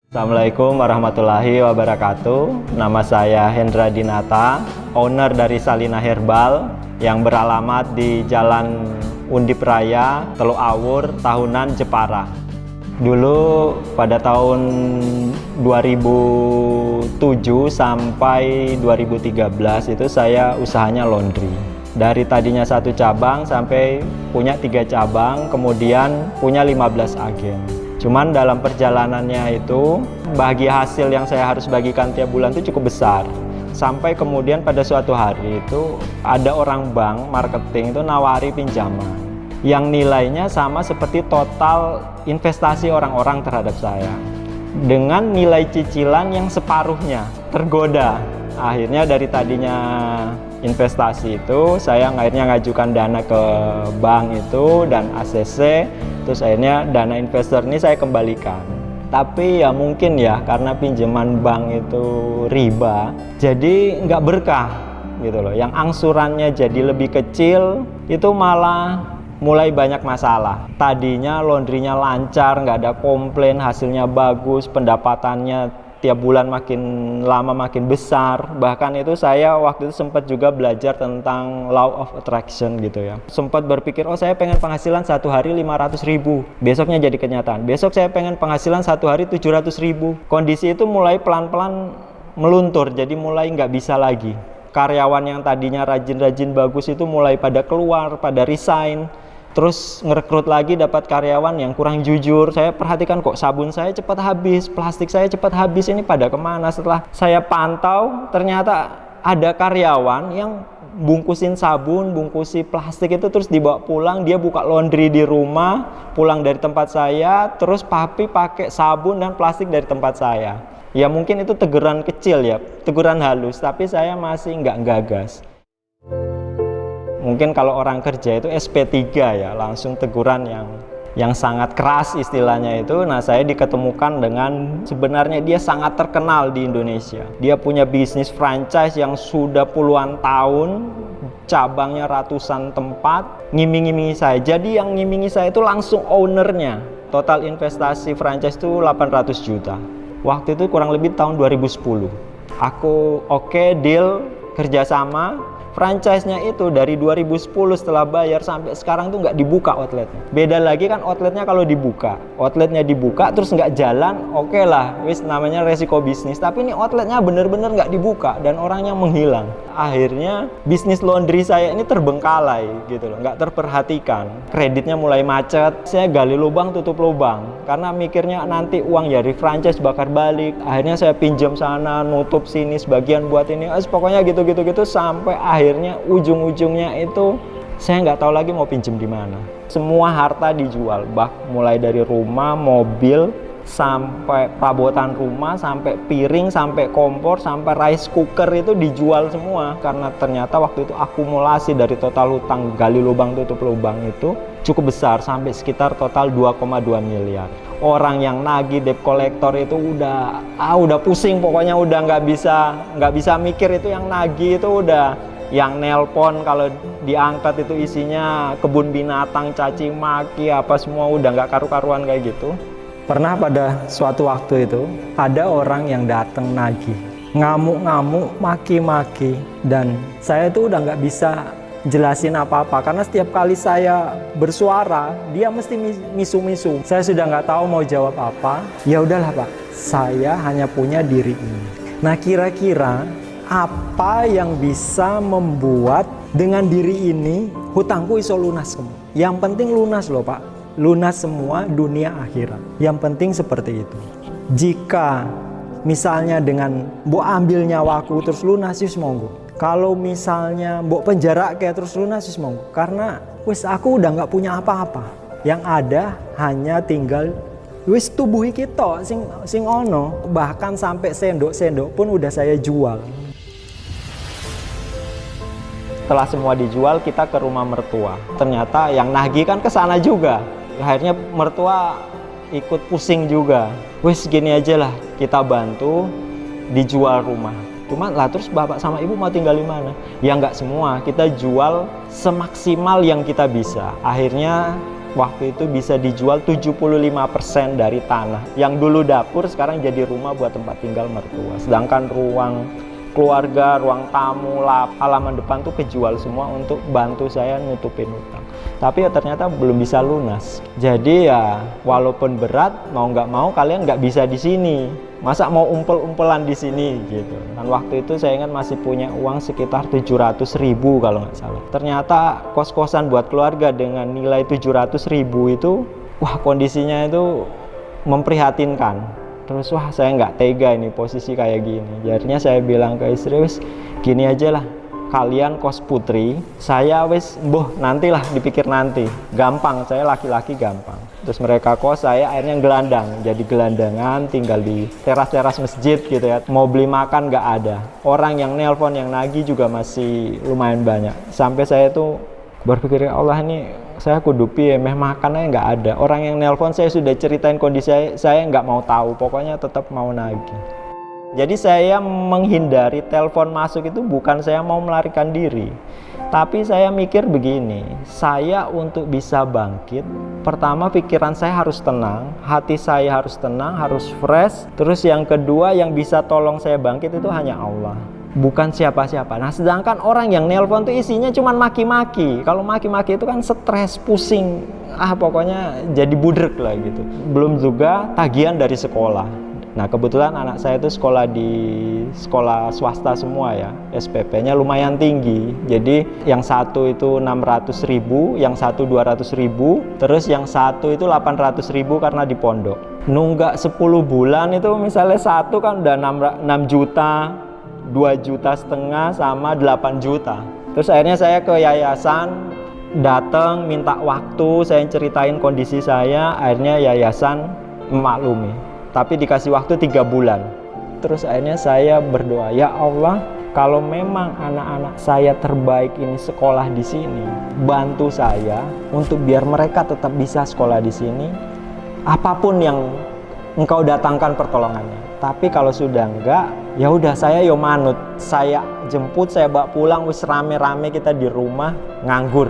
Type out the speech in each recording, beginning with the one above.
Assalamualaikum warahmatullahi wabarakatuh. Nama saya Hendra Dinata, owner dari Salina Herbal yang beralamat di Jalan Undip Raya, Teluk Awur, Tahunan, Jepara. Dulu pada tahun 2007 sampai 2013 itu saya usahanya laundry. Dari tadinya 1 cabang sampai punya 3 cabang, kemudian punya 15 agen. Cuman dalam perjalanannya itu, bagi hasil yang saya harus bagikan tiap bulan itu cukup besar. Sampai kemudian pada suatu hari itu ada orang bank marketing itu nawari pinjaman yang nilainya sama seperti total investasi orang-orang terhadap saya, dengan nilai cicilan yang separuhnya. Tergoda. Akhirnya dari tadinya investasi itu saya akhirnya ngajukan dana ke bank itu dan ACC, terus akhirnya dana investor ini saya kembalikan. Tapi ya mungkin ya karena pinjaman bank itu riba, jadi nggak berkah gitu loh. Yang angsurannya jadi lebih kecil, itu malah mulai banyak masalah. Tadinya laundrynya lancar, nggak ada komplain, hasilnya bagus, pendapatannya tiap bulan makin lama makin besar. Bahkan itu saya waktu itu sempat juga belajar tentang law of attraction gitu ya. Sempat berpikir, oh saya pengen penghasilan 1 hari 500.000, besoknya jadi kenyataan. Besok saya pengen penghasilan 1 hari 700.000. Kondisi itu mulai pelan-pelan meluntur, jadi mulai nggak bisa lagi. Karyawan yang tadinya rajin-rajin bagus itu mulai pada keluar, pada resign. Terus ngerekrut lagi, dapat karyawan yang kurang jujur. Saya perhatikan kok sabun saya cepat habis, plastik saya cepat habis, ini pada kemana? Setelah saya pantau, ternyata ada karyawan yang bungkusin sabun, bungkusin plastik itu terus dibawa pulang. Dia buka laundry di rumah, pulang dari tempat saya, terus papi pakai sabun dan plastik dari tempat saya. Ya mungkin itu teguran kecil ya, teguran halus, tapi saya masih nggak gagas. Mungkin kalau orang kerja itu SP3 ya, langsung teguran yang sangat keras istilahnya itu. Nah, saya diketemukan dengan sebenarnya dia sangat terkenal di Indonesia. Dia punya bisnis franchise yang sudah puluhan tahun, cabangnya ratusan tempat, ngiming-ngimingi saya. Jadi yang ngimingi saya itu langsung ownernya. Total investasi franchise itu 800 juta. Waktu itu kurang lebih tahun 2010. Aku oke, deal, kerjasama. Franchise-nya itu dari 2010 setelah bayar sampai sekarang tuh nggak dibuka outletnya. Beda lagi kan outletnya kalau dibuka. Outletnya dibuka terus nggak jalan, oke lah, wis namanya resiko bisnis. Tapi ini outletnya bener-bener nggak dibuka dan orangnya menghilang. Akhirnya bisnis laundry saya ini terbengkalai gitu loh, nggak terperhatikan. Kreditnya mulai macet, saya gali lubang tutup lubang. Karena mikirnya nanti uang dari franchise bakar balik. Akhirnya saya pinjam sana, nutup sini sebagian buat ini. Pokoknya gitu-gitu sampai akhirnya ujung-ujungnya itu saya nggak tahu lagi mau pinjem di mana. Semua harta dijual, mulai dari rumah, mobil, sampai perabotan rumah, sampai piring, sampai kompor, sampai rice cooker itu dijual semua. Karena ternyata waktu itu akumulasi dari total hutang gali lubang tutup lubang itu cukup besar, sampai sekitar total 2,2 miliar. Orang yang nagih debt collector itu udah pusing, pokoknya udah nggak bisa mikir. Itu yang nagih itu udah, yang nelpon kalau diangkat itu isinya kebun binatang, caci maki apa semua, udah nggak karu-karuan kayak gitu. Pernah pada suatu waktu itu ada orang yang datang nagih, ngamuk-ngamuk, maki-maki, dan saya itu udah nggak bisa jelasin apa-apa karena setiap kali saya bersuara dia mesti misu-misu. Saya sudah nggak tahu mau jawab apa. Ya udahlah Pak, saya hanya punya diri ini. Nah, kira-kira apa yang bisa membuat dengan diri ini hutangku iso lunas semua? Yang penting lunas loh Pak. Lunas semua dunia akhirat. Yang penting seperti itu. Jika misalnya dengan mbok ambil nyawaku terus lunas, wis monggo. Kalau misalnya mbok penjara kayak terus lunas, wis monggo. Karena wis aku udah nggak punya apa-apa. Yang ada hanya tinggal wis tubuh kita sing ono. Bahkan sampai sendok-sendok pun udah saya jual. Setelah semua dijual, kita ke rumah mertua. Ternyata yang nagih kan ke sana juga. Akhirnya mertua ikut pusing juga. Wes gini aja lah, kita bantu dijual rumah. Cuma lah terus bapak sama ibu mau tinggal di mana? Ya nggak semua, kita jual semaksimal yang kita bisa. Akhirnya waktu itu bisa dijual 75% dari tanah. Yang dulu dapur sekarang jadi rumah buat tempat tinggal mertua. Sedangkan ruang keluarga, ruang tamu, halaman depan tuh kejual semua untuk bantu saya nutupin utang. Tapi ya ternyata belum bisa lunas. Jadi ya walaupun berat, mau nggak mau kalian nggak bisa di sini. Masa mau umpel-umpelan di sini gitu. Dan waktu itu saya ingat masih punya uang sekitar 700.000 kalau nggak salah. Ternyata kos-kosan buat keluarga dengan nilai 700.000 itu, wah kondisinya itu memprihatinkan. Terus wah saya nggak tega ini posisi kayak gini. Jadinya saya bilang ke istri, wis gini aja lah, kalian kos putri, saya wis nantilah dipikir nanti. Gampang, saya laki-laki gampang. Terus mereka kos, saya akhirnya gelandang. Jadi gelandangan tinggal di teras-teras masjid gitu ya. Mau beli makan nggak ada. Orang yang nelpon, yang nagih juga masih lumayan banyak. Sampai saya tuh berpikir, ya Allah ini saya kudu piye, meh makannya nggak ada. Orang yang nelpon saya sudah ceritain kondisi saya nggak mau tahu, pokoknya tetap mau nagih. Jadi saya menghindari telepon masuk itu bukan saya mau melarikan diri, tapi saya mikir begini, saya untuk bisa bangkit, pertama pikiran saya harus tenang, hati saya harus tenang, harus fresh. Terus yang kedua yang bisa tolong saya bangkit itu hanya Allah, bukan siapa-siapa. Nah sedangkan orang yang nelpon tuh isinya cuma maki-maki. Kalau maki-maki itu kan stres, pusing, pokoknya jadi budrek lah gitu. Belum juga tagihan dari sekolah. Nah kebetulan anak saya itu sekolah di sekolah swasta semua ya, SPP-nya lumayan tinggi. Jadi yang satu itu 600.000, yang satu 200.000, terus yang satu itu 800.000 karena di pondok. Nunggak 10 bulan itu misalnya satu kan udah 6 juta, 2,5 juta sama 8 juta. Terus akhirnya saya ke yayasan, datang minta waktu, saya ceritain kondisi saya, akhirnya yayasan memaklumi. Tapi dikasih waktu 3 bulan. Terus akhirnya saya berdoa, ya Allah, kalau memang anak-anak saya terbaik ini sekolah di sini, bantu saya untuk biar mereka tetap bisa sekolah di sini. Apapun yang Engkau datangkan pertolongannya. Tapi kalau sudah enggak, ya udah saya yo manut. Saya jemput, saya bawa pulang, wis rame-rame kita di rumah nganggur.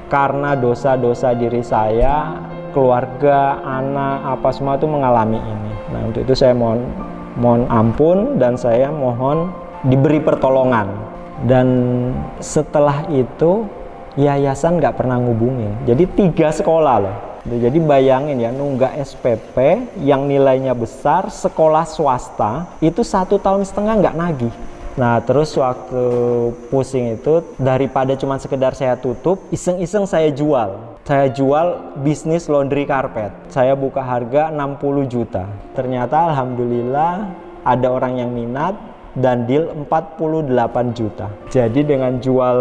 Karena dosa-dosa diri saya, keluarga, anak, apa semua itu mengalami ini. Nah untuk itu saya mohon ampun dan saya mohon diberi pertolongan. Dan setelah itu yayasan nggak pernah ngubungin. Jadi 3 sekolah loh. Jadi bayangin ya, nunggak SPP yang nilainya besar, sekolah swasta itu 1,5 tahun nggak nagih. Nah terus waktu pusing itu, daripada cuma sekedar saya tutup, iseng-iseng saya jual. Saya jual bisnis laundry karpet. Saya buka harga 60 juta. Ternyata alhamdulillah ada orang yang minat dan deal 48 juta. Jadi dengan jual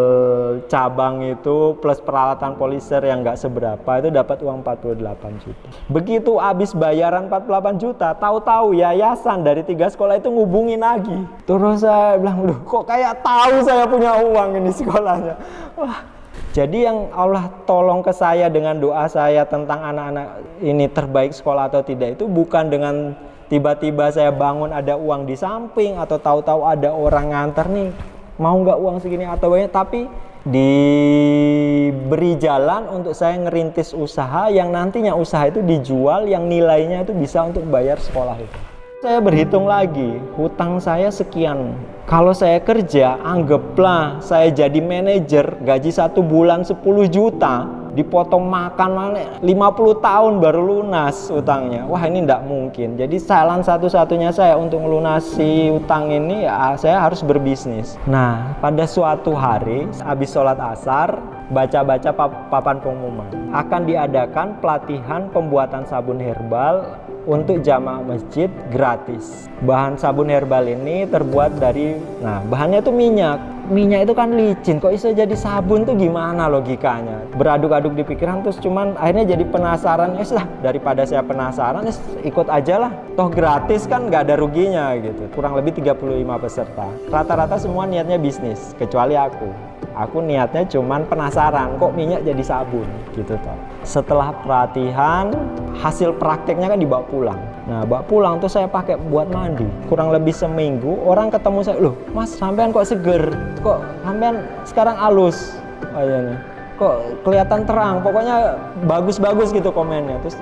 cabang itu plus peralatan polisher yang nggak seberapa itu dapat uang 48 juta. Begitu habis bayaran 48 juta, tahu-tahu yayasan dari 3 sekolah itu ngubungin lagi. Terus saya bilang, "Duh, kok kayak tahu saya punya uang ini sekolahnya." Wah. Jadi yang Allah tolong ke saya dengan doa saya tentang anak-anak ini terbaik sekolah atau tidak itu bukan dengan tiba-tiba saya bangun ada uang di samping atau tahu-tahu ada orang nganter nih mau nggak uang segini atau banyak, tapi diberi jalan untuk saya ngerintis usaha yang nantinya usaha itu dijual yang nilainya itu bisa untuk bayar sekolah itu. Saya berhitung lagi, hutang saya sekian. Kalau saya kerja, anggaplah saya jadi manajer, gaji 1 bulan 10 juta, dipotong makan 50 tahun baru lunas utangnya. Wah ini tidak mungkin. Jadi jalan satu-satunya saya untuk melunasi utang ini ya saya harus berbisnis. Nah pada suatu hari, habis sholat asar, baca-baca papan pengumuman. Akan diadakan pelatihan pembuatan sabun herbal untuk jamaah masjid gratis. Bahan sabun herbal ini terbuat dari, bahannya itu minyak. Minyak itu kan licin, kok bisa jadi sabun tuh gimana logikanya? Beraduk-aduk di pikiran terus cuman akhirnya jadi penasaran. Daripada saya penasaran, ikut aja lah. Toh gratis kan nggak ada ruginya gitu. Kurang lebih 35 peserta. Rata-rata semua niatnya bisnis, kecuali aku. Aku niatnya cuman penasaran, kok minyak jadi sabun gitu toh. Setelah pelatihan, hasil prakteknya kan dibawa pulang. Nah, bawa pulang tuh saya pakai buat mandi. Kurang lebih seminggu, orang ketemu saya, "Loh, Mas, sampean kok seger? Kok sampean sekarang halus?" Ayahnya. kok kelihatan terang, pokoknya bagus-bagus gitu komennya. Terus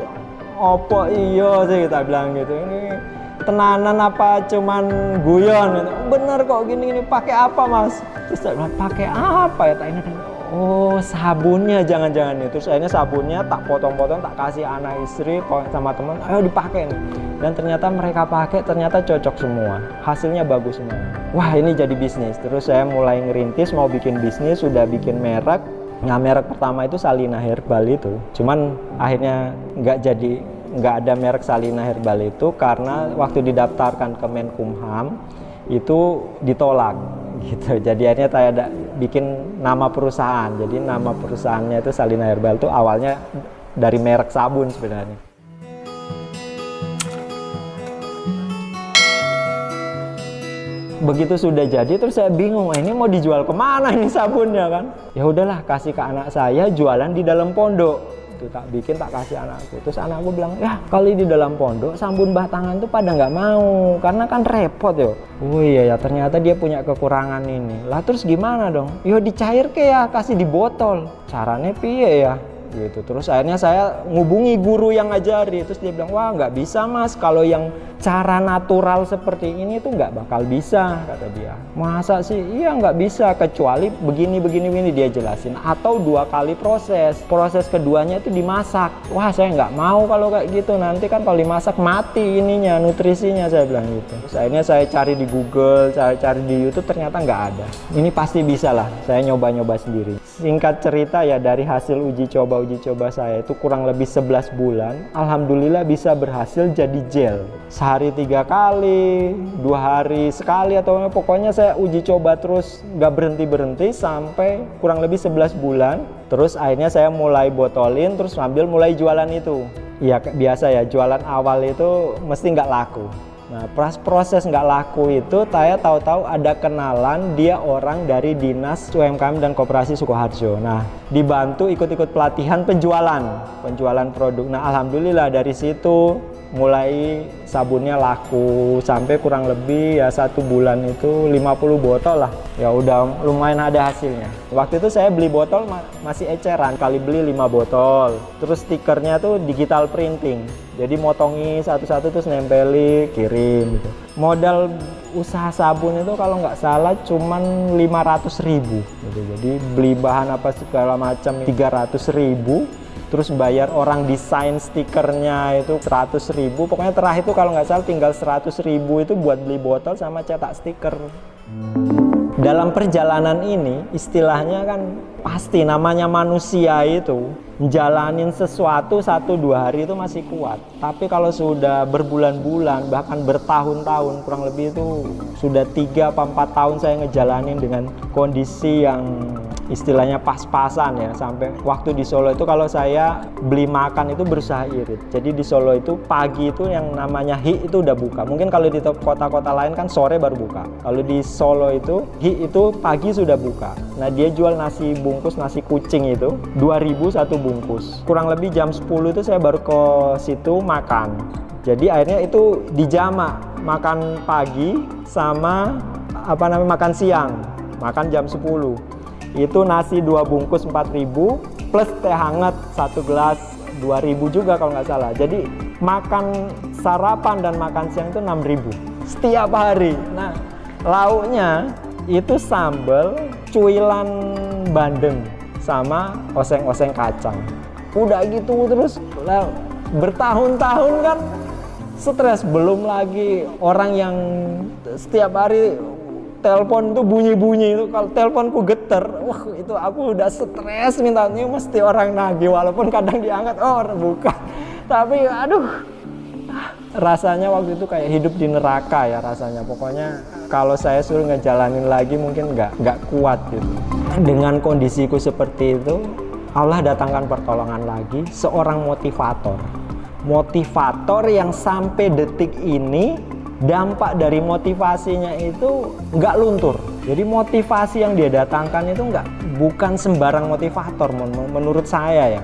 opo iyo sih kita bilang gitu, ini tenanan apa cuman guyon gitu. Bener kok gini-gini, pakai apa mas? Terus saya bilang pakai apa ya, tak ingat. Oh sabunnya jangan-jangan nih. Terus akhirnya sabunnya tak potong-potong, tak kasih anak istri sama teman, ayo dipakai nih. Dan ternyata mereka pakai, ternyata cocok semua, hasilnya bagus semua. Wah ini jadi bisnis. Terus saya mulai ngerintis mau bikin bisnis, sudah bikin merek. Nah merek pertama itu Salina Herbal itu, cuman akhirnya nggak ada merek Salina Herbal itu karena waktu didaftarkan ke Menkumham itu ditolak gitu. Jadi akhirnya saya ada bikin nama perusahaan. Jadi nama perusahaannya itu Salina Herbal, itu awalnya dari merek sabun sebenarnya. Begitu sudah jadi, terus saya bingung, ini mau dijual kemana ini sabunnya kan? Ya udahlah, kasih ke anak saya, jualan di dalam pondok. Itu tak bikin, tak kasih anakku. Terus anakku bilang, ya kali di dalam pondok sabun batangan tuh pada nggak mau, karena kan repot yo. Oh iya ya, ternyata dia punya kekurangan ini. Lah terus gimana dong? Yo dicair ke ya, kasih di botol. Caranya piye ya? Gitu. Terus akhirnya saya ngubungi guru yang ngajari, terus dia bilang, wah nggak bisa mas, kalau yang cara natural seperti ini tuh nggak bakal bisa, kata dia. Masa sih? Iya nggak bisa, kecuali begini dia jelasin, atau 2 kali proses keduanya itu dimasak. Wah saya nggak mau kalau kayak gitu, nanti kan kalau dimasak mati ininya, nutrisinya, saya bilang gitu. Terus akhirnya saya cari di Google, cari di YouTube, ternyata nggak ada. Ini pasti bisa lah, saya nyoba-nyoba sendiri. Singkat cerita ya, dari hasil uji coba saya itu kurang lebih 11 bulan, alhamdulillah bisa berhasil jadi gel. Sehari 3 kali, 2 hari sekali, atau pokoknya saya uji coba terus nggak berhenti sampai kurang lebih 11 bulan. Terus akhirnya saya mulai botolin, terus mulai jualan itu. Ya biasa ya, jualan awal itu mesti nggak laku. Nah proses nggak laku itu, saya tahu-tahu ada kenalan dia orang dari Dinas UMKM dan Koperasi Sukoharjo. Nah dibantu ikut-ikut pelatihan penjualan produk. Nah alhamdulillah dari situ mulai sabunnya laku sampai kurang lebih ya 1 bulan itu 50 botol lah. Ya udah lumayan ada hasilnya. Waktu itu saya beli botol masih eceran, kali beli 5 botol. Terus stikernya tuh digital printing. Jadi motongi satu-satu terus nempeli, kirim gitu. Modal usaha sabun itu kalau nggak salah cuman 500.000 gitu. Jadi beli bahan apa segala macam 300.000. Terus bayar orang desain stikernya itu 100.000. Pokoknya terakhir itu kalau nggak salah tinggal 100.000 itu buat beli botol sama cetak stiker. Dalam perjalanan ini istilahnya kan pasti namanya manusia itu jalanin sesuatu 1-2 hari itu masih kuat. Tapi kalau sudah berbulan-bulan bahkan bertahun-tahun, kurang lebih itu sudah 3-4 tahun saya ngejalanin dengan kondisi yang istilahnya pas-pasan ya. Sampai waktu di Solo itu kalau saya beli makan itu berusaha irit. Jadi di Solo itu pagi itu yang namanya HI itu udah buka. Mungkin kalau di kota-kota lain kan sore baru buka. Kalau di Solo itu HI itu pagi sudah buka. Nah dia jual nasi bungkus, nasi kucing itu 2.000 satu bungkus. Kurang lebih jam 10 itu saya baru ke situ makan. Jadi akhirnya itu dijamak, makan pagi sama makan siang. Makan jam 10. Itu nasi 2 bungkus 4.000 plus teh hangat 1 gelas 2.000 juga kalau nggak salah. Jadi makan sarapan dan makan siang itu 6.000 setiap hari. Nah lauknya itu sambal cuilan bandeng sama oseng-oseng kacang. Udah gitu terus bertahun-tahun kan stres. Belum lagi orang yang setiap hari telepon itu bunyi-bunyi itu, kalau teleponku geter, wah itu aku udah stres mintanya, mesti orang nagih walaupun kadang diangkat, bukan. Tapi aduh, rasanya waktu itu kayak hidup di neraka ya rasanya. Pokoknya kalau saya suruh ngejalanin lagi mungkin nggak kuat gitu. Dengan kondisiku seperti itu, Allah datangkan pertolongan lagi, seorang motivator yang sampai detik ini dampak dari motivasinya itu nggak luntur. Jadi motivasi yang dia datangkan itu bukan sembarang motivator menurut saya ya.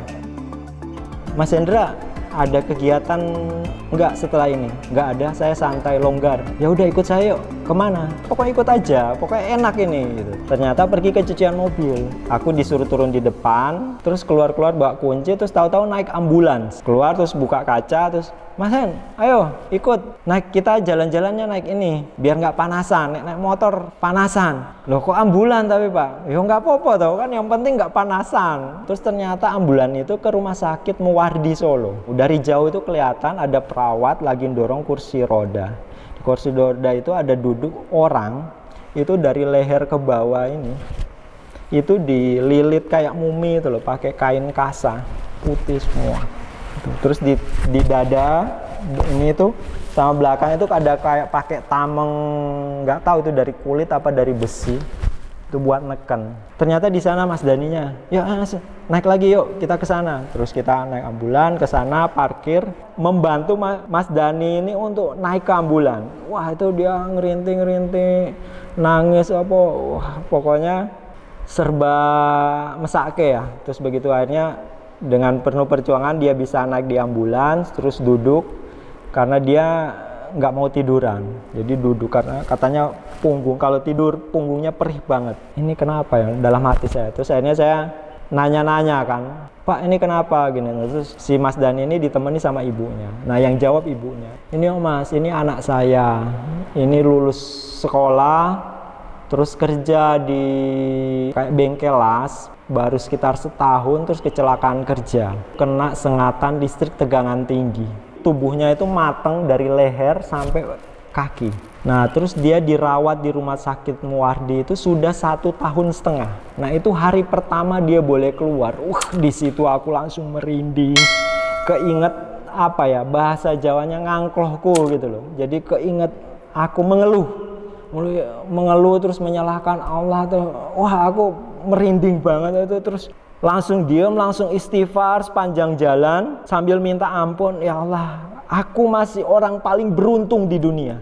Mas Hendra ada kegiatan Enggak, setelah ini enggak ada, saya santai, longgar. Ya udah ikut saya yuk. Kemana? Pokoknya ikut aja, pokoknya enak ini gitu. Ternyata pergi ke cucian mobil. Aku disuruh turun di depan, terus keluar bawa kunci, terus tahu-tahu naik ambulans. Keluar terus buka kaca, terus Mas Hen, ayo ikut naik, kita jalan-jalannya naik ini biar nggak panasan, naik motor panasan. Loh kok ambulan tapi Pak? Ya nggak apa-apa tau kan, yang penting nggak panasan. Terus ternyata ambulan itu ke rumah sakit Muwardi Solo. Dari jauh itu kelihatan ada perawat lagi dorong kursi roda. Di kursi roda itu ada duduk orang, itu dari leher ke bawah ini itu dililit kayak mumi itu loh, pakai kain kasa putih semua. Terus di dada ini tuh sama belakang itu ada kayak pakai tameng, nggak tahu itu dari kulit apa dari besi, itu buat neken. Ternyata di sana Mas Daninya, ya naik lagi yuk kita ke sana. Terus kita naik ambulan ke sana, parkir, membantu Mas Dani ini untuk naik ke ambulan. Wah itu dia ngerinting, nangis apa, wah pokoknya serba mesake ya. Terus begitu akhirnya dengan penuh perjuangan dia bisa naik di ambulans, terus duduk karena dia nggak mau tiduran. Jadi duduk karena katanya punggung, kalau tidur punggungnya perih banget. Ini kenapa ya dalam hati saya. Terus akhirnya saya nanya-nanya kan, Pak ini kenapa gini. Terus si Mas Dani ini ditemani sama ibunya. Nah yang jawab ibunya, ini oh Mas, ini anak saya, ini lulus sekolah terus kerja di kayak bengkel las, baru sekitar setahun terus kecelakaan kerja, kena sengatan listrik tegangan tinggi. Tubuhnya itu mateng dari leher sampai kaki. Nah terus dia dirawat di rumah sakit Muwardi itu sudah 1,5 tahun. Nah itu hari pertama dia boleh keluar. Di situ aku langsung merinding, keinget apa ya, bahasa Jawanya ngangklohku gitu loh. Jadi keinget aku mengeluh terus menyalahkan Allah tuh. Wah aku merinding banget itu. Terus langsung diam, langsung istighfar sepanjang jalan sambil minta ampun. Ya Allah, aku masih orang paling beruntung di dunia.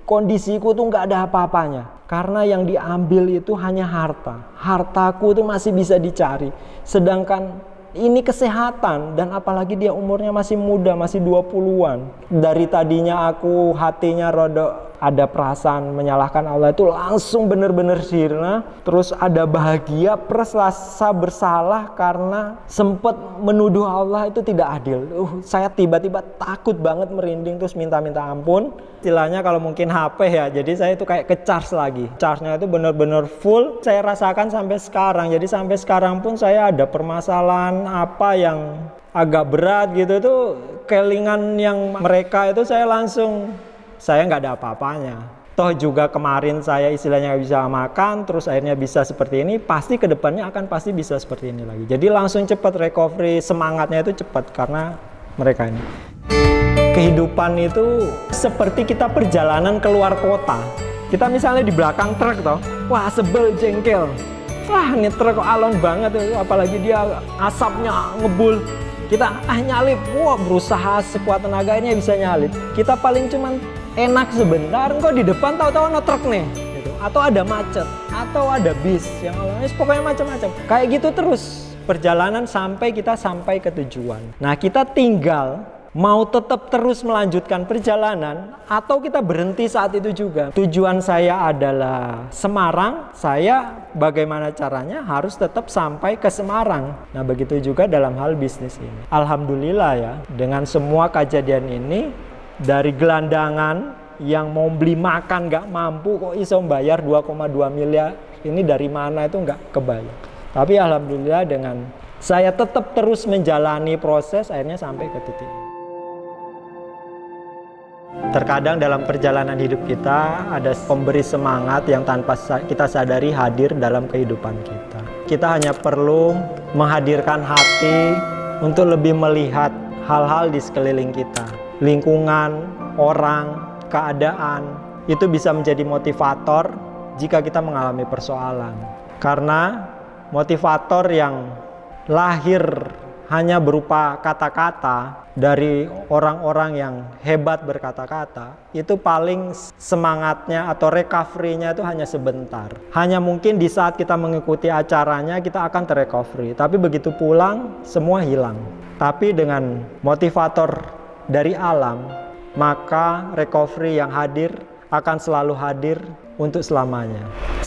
Kondisiku tuh nggak ada apa-apanya. Karena yang diambil itu hanya harta. Hartaku tuh masih bisa dicari. Sedangkan ini kesehatan, dan apalagi dia umurnya masih muda, masih 20-an. Dari tadinya aku hatinya rodok ada perasaan menyalahkan Allah, itu langsung bener-bener sirna. Terus ada bahagia plus rasa bersalah karena sempat menuduh Allah itu tidak adil. Saya tiba-tiba takut banget, merinding, terus minta-minta ampun. Istilahnya kalau mungkin HP ya, jadi saya itu kayak ke-charge lagi. Charge-nya itu bener-bener full, saya rasakan sampai sekarang. Jadi sampai sekarang pun saya ada permasalahan apa yang agak berat gitu tuh, kelingan yang mereka itu saya nggak ada apa-apanya. Toh juga kemarin saya istilahnya nggak bisa makan, terus akhirnya bisa seperti ini, pasti kedepannya akan pasti bisa seperti ini lagi. Jadi langsung cepat recovery, semangatnya itu cepat karena mereka ini. Kehidupan itu seperti kita perjalanan keluar kota. Kita misalnya di belakang truk toh, wah sebel, jengkel. Wah ini truk kok alon banget, apalagi dia asapnya ngebul. Kita nyalip, wah berusaha sekuat tenaga ini bisa nyalip. Kita paling cuman enak sebentar, kok di depan tahu-tahu ada truk nih gitu. Atau ada macet, atau ada bis yang pokoknya macam-macam. Kayak gitu terus perjalanan sampai kita sampai ke tujuan. Nah kita tinggal mau tetap terus melanjutkan perjalanan atau kita berhenti saat itu juga. Tujuan saya adalah Semarang, saya bagaimana caranya harus tetap sampai ke Semarang. Nah begitu juga dalam hal bisnis ini. Alhamdulillah ya, dengan semua kejadian ini, dari gelandangan yang mau beli makan gak mampu kok iso bayar 2,2 miliar, ini dari mana itu gak kebayang. Tapi alhamdulillah dengan saya tetap terus menjalani proses, akhirnya sampai ke titik ini. Terkadang dalam perjalanan hidup kita ada pemberi semangat yang tanpa kita sadari hadir dalam kehidupan kita. Kita hanya perlu menghadirkan hati untuk lebih melihat hal-hal di sekeliling kita. Lingkungan, orang, keadaan, itu bisa menjadi motivator jika kita mengalami persoalan. Karena motivator yang lahir hanya berupa kata-kata dari orang-orang yang hebat berkata-kata, itu paling semangatnya atau recovery-nya itu hanya sebentar. Hanya mungkin di saat kita mengikuti acaranya kita akan terrecovery, tapi begitu pulang semua hilang. Tapi dengan motivator dari alam, maka recovery yang hadir akan selalu hadir untuk selamanya.